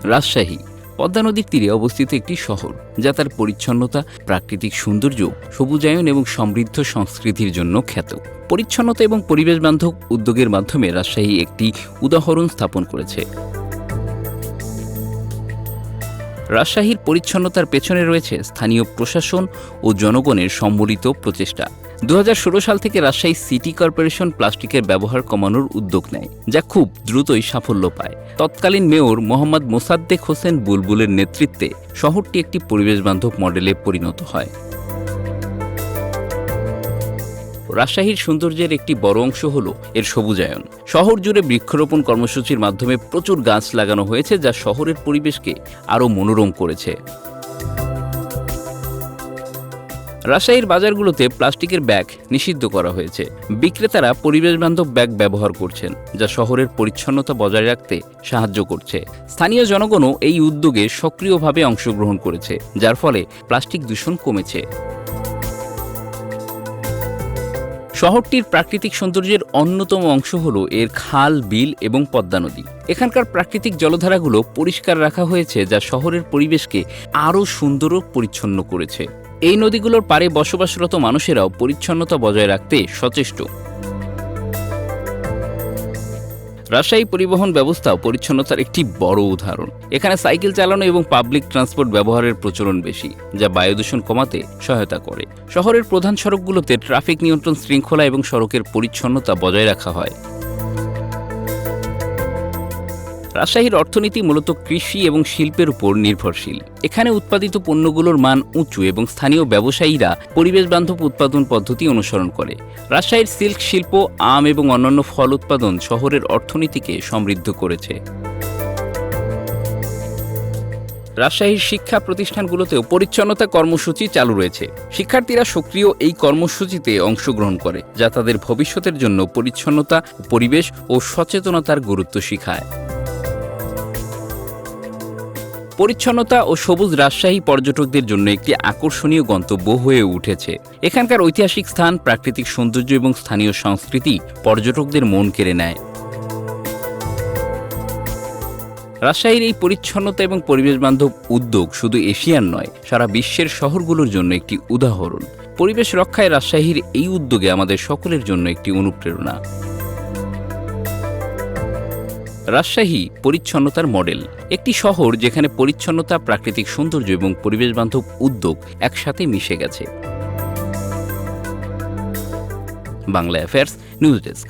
রাজশাহী পদ্মা নদীর তীরে অবস্থিত একটি শহর, যা তার পরিচ্ছন্নতা, প্রাকৃতিক সৌন্দর্য, সবুজায়ন এবং সমৃদ্ধ সংস্কৃতির জন্য খ্যাত। পরিচ্ছন্নতা এবং পরিবেশ বান্ধব উদ্যোগের মাধ্যমে রাজশাহী একটি উদাহরণ স্থাপন করেছে। রাজশাহীর পরিচ্ছন্নতার পেছনে রয়েছে স্থানীয় প্রশাসন ও জনগণের সম্মিলিত প্রচেষ্টা। 2016 সাল থেকে রাজশাহী সিটি কর্পোরেশন প্লাস্টিকের ব্যবহার কমানোর উদ্যোগ নেয়, যা খুব দ্রুতই সাফল্য পায়। তৎকালীন মেয়র মোহাম্মদ মোসাদ্দেক হোসেন বুলবুলের নেতৃত্বে শহরটি একটি পরিবেশবান্ধব মডেলে পরিণত হয়। রাজশাহীর সৌন্দর্যের একটি বড় অংশ হল এর সবুজায়ন। শহর জুড়ে বৃক্ষরোপণ কর্মসূচির মাধ্যমে প্রচুর গাছ লাগানো হয়েছে, যা শহরের পরিবেশকে আরও মনোরম করেছে। রাজশাহীর বাজারগুলোতে প্লাস্টিকের ব্যাগ নিষিদ্ধ করা হয়েছে। বিক্রেতারা পরিবেশবান্ধব ব্যাগ ব্যবহার করছেন, যা শহরের পরিচ্ছন্নতা বজায় রাখতে সাহায্য করছে। স্থানীয় জনগণও এই উদ্যোগে সক্রিয়ভাবে অংশগ্রহণ করেছে, যার ফলে প্লাস্টিক দূষণ কমেছে। শহরটির প্রাকৃতিক সৌন্দর্যের অন্যতম অংশ হল এর খাল, বিল এবং পদ্মা নদী। এখানকার প্রাকৃতিক জলধারাগুলো পরিষ্কার রাখা হয়েছে, যা শহরের পরিবেশকে আরও সুন্দর ও পরিচ্ছন্ন করেছে। এই নদীগুলোর পাড়ে বসবাসরত মানুষেরাও পরিচ্ছন্নতা বজায় রাখতে সচেষ্ট। রাজশাহী পরিবহন ব্যবস্থাও পরিচ্ছন্নতার একটি বড় উদাহরণ। এখানে সাইকেল চালানো এবং পাবলিক ট্রান্সপোর্ট ব্যবহারের প্রচলন বেশি, যা বায়ু দূষণ কমাতে সহায়তা করে। শহরের প্রধান সড়কগুলোতে ট্রাফিক নিয়ন্ত্রণ শৃঙ্খলা এবং সড়কের পরিচ্ছন্নতা বজায় রাখা হয়। রাজশাহীর অর্থনীতি মূলত কৃষি এবং শিল্পের উপর নির্ভরশীল। এখানে উৎপাদিত পণ্যগুলোর মান উঁচু এবং স্থানীয় ব্যবসায়ীরা পরিবেশবান্ধব উৎপাদন পদ্ধতি অনুসরণ করে। রাজশাহীর সিল্ক শিল্প, আম এবং অন্যান্য ফল উৎপাদন শহরের অর্থনীতিকে সমৃদ্ধ করেছে। রাজশাহীর শিক্ষা প্রতিষ্ঠানগুলোতেও পরিচ্ছন্নতা কর্মসূচি চালু রয়েছে। শিক্ষার্থীরা সক্রিয় এই কর্মসূচিতে অংশগ্রহণ করে, যা তাদের ভবিষ্যতের জন্য পরিচ্ছন্নতা, পরিবেশ ও সচেতনতার গুরুত্ব শেখায়। পরিচ্ছন্নতা ও সবুজ রাজশাহী পর্যটকদের জন্য একটি আকর্ষণীয় গন্তব্য হয়ে উঠেছে। এখানকার ঐতিহাসিক স্থান, প্রাকৃতিক সৌন্দর্য এবং স্থানীয় সংস্কৃতি পর্যটকদের মন কেড়ে নেয়। রাজশাহীর এই পরিচ্ছন্নতা এবং পরিবেশবান্ধব উদ্যোগ শুধু এশিয়ার নয়, সারা বিশ্বের শহরগুলোর জন্য একটি উদাহরণ। পরিবেশ রক্ষায় রাজশাহীর এই উদ্যোগে আমাদের সকলের জন্য একটি অনুপ্রেরণা। রাজশাহী পরিচ্ছন্নতার মডেল, একটি শহর যেখানে পরিচ্ছন্নতা, প্রাকৃতিক সৌন্দর্য এবং পরিবেশবান্ধব উদ্যোগ একসাথে মিশে গেছে। Bangla affairs news desk.